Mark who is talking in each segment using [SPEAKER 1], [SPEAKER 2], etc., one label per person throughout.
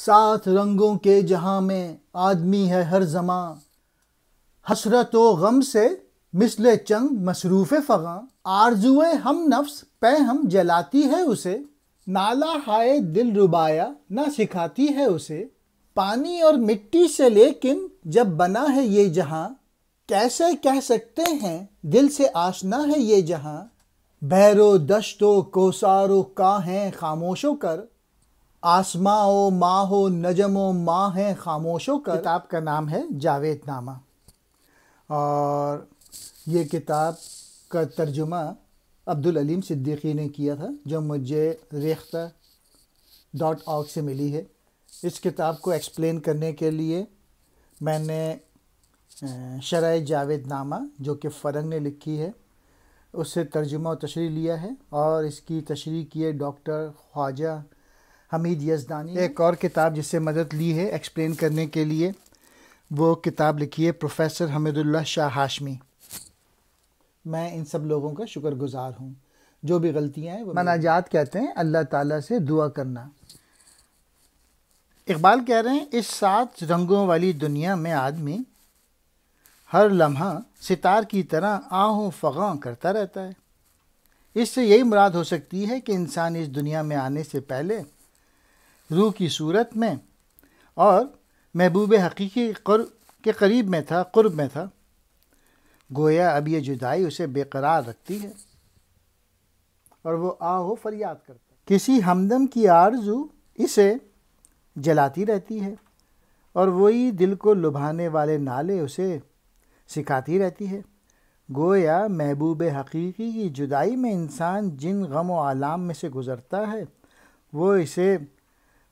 [SPEAKER 1] سات رنگوں کے جہاں میں آدمی ہے ہر زمان، حسرت و غم سے مثل چنگ مصروف فغاں، آرزوئے ہم نفس پہ ہم جلاتی ہے اسے، نالہ ہائے دل ربایا نہ سکھاتی ہے اسے، پانی اور مٹی سے لیکن جب بنا ہے یہ جہاں، کیسے کہہ سکتے ہیں دل سے آشنا ہے یہ جہاں، بحر و دشت و کوثر و کاں ہیں خاموش و کر، آسماں و ماہ و نجم و ماہ ہیں خاموش و کر۔ کتاب کا نام ہے جاوید نامہ، اور یہ کتاب کا ترجمہ عبدالعلیم صدیقی نے کیا تھا، جو مجھے ریختہ.org سے ملی ہے۔ اس کتاب کو ایکسپلین کرنے کے لیے میں نے شرح جاوید نامہ جو کہ فرنگ نے لکھی ہے اس سے ترجمہ و تشریح لیا ہے، اور اس کی تشریح کی ہے ڈاکٹر خواجہ حمید یزدانی۔ ایک اور کتاب جس سے مدد لی ہے ایکسپلین کرنے کے لیے، وہ کتاب لکھی ہے پروفیسر حمید اللہ شاہ ہاشمی۔ میں ان سب لوگوں کا شکر گزار ہوں۔ جو بھی غلطیاں ہیں وہ مناجات کہتے ہیں، اللہ تعالیٰ سے دعا کرنا۔ اقبال کہہ رہے ہیں اس سات رنگوں والی دنیا میں آدمی ہر لمحہ ستار کی طرح آہوں فغاں کرتا رہتا ہے۔ اس سے یہی مراد ہو سکتی ہے کہ انسان اس دنیا میں آنے سے پہلے روح کی صورت میں اور محبوب حقیقی کے قریب میں تھا، قرب میں تھا، گویا اب یہ جدائی اسے بے قرار رکھتی ہے اور وہ آہ و فریاد کرتا ہے۔ کسی ہمدم کی آرزو اسے جلاتی رہتی ہے اور وہی دل کو لبھانے والے نالے اسے سکھاتی رہتی ہے، گویا محبوب حقیقی کی جدائی میں انسان جن غم و آلام میں سے گزرتا ہے وہ اسے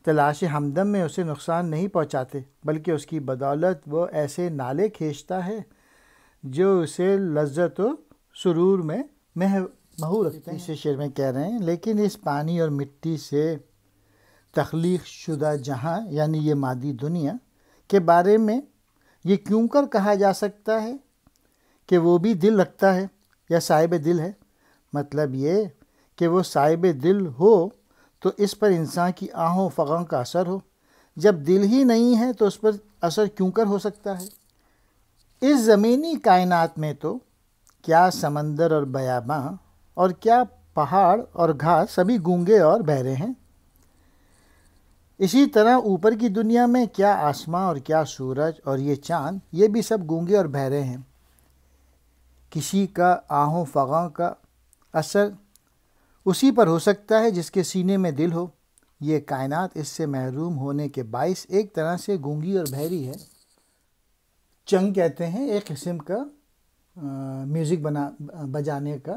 [SPEAKER 1] تلاش ہمدم میں اسے نقصان نہیں پہنچاتے، بلکہ اس کی بدولت وہ ایسے نالے کھینچتا ہے جو اسے لذت و سرور میں محو رکھتے ہیں۔ اسے شعر میں کہہ رہے ہیں لیکن اس پانی اور مٹی سے تخلیق شدہ جہاں یعنی یہ مادی دنیا کے بارے میں یہ کیوں کر کہا جا سکتا ہے کہ وہ بھی دل رکھتا ہے یا صاحب دل ہے؟ مطلب یہ کہ وہ صاحب دل ہو تو اس پر انسان کی آہوں فغاں کا اثر ہو، جب دل ہی نہیں ہے تو اس پر اثر کیوں کر ہو سکتا ہے؟ اس زمینی کائنات میں تو کیا سمندر اور بیاباں اور کیا پہاڑ اور گھاس سبھی گونگے اور بہرے ہیں، اسی طرح اوپر کی دنیا میں کیا آسماں اور کیا سورج اور یہ چاند، یہ بھی سب گونگے اور بہرے ہیں۔ کسی کا آہوں فغاں کا اثر اسی پر ہو سکتا ہے جس کے سینے میں دل ہو۔ یہ کائنات اس سے محروم ہونے کے باعث ایک طرح سے گونگی اور بہری ہے۔ چنگ کہتے ہیں ایک قسم کا میوزک بجانے کا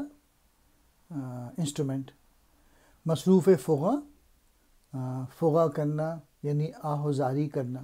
[SPEAKER 1] انسٹرومنٹ۔ مصروف فغاں، فغاں کرنا یعنی آہوزاری کرنا۔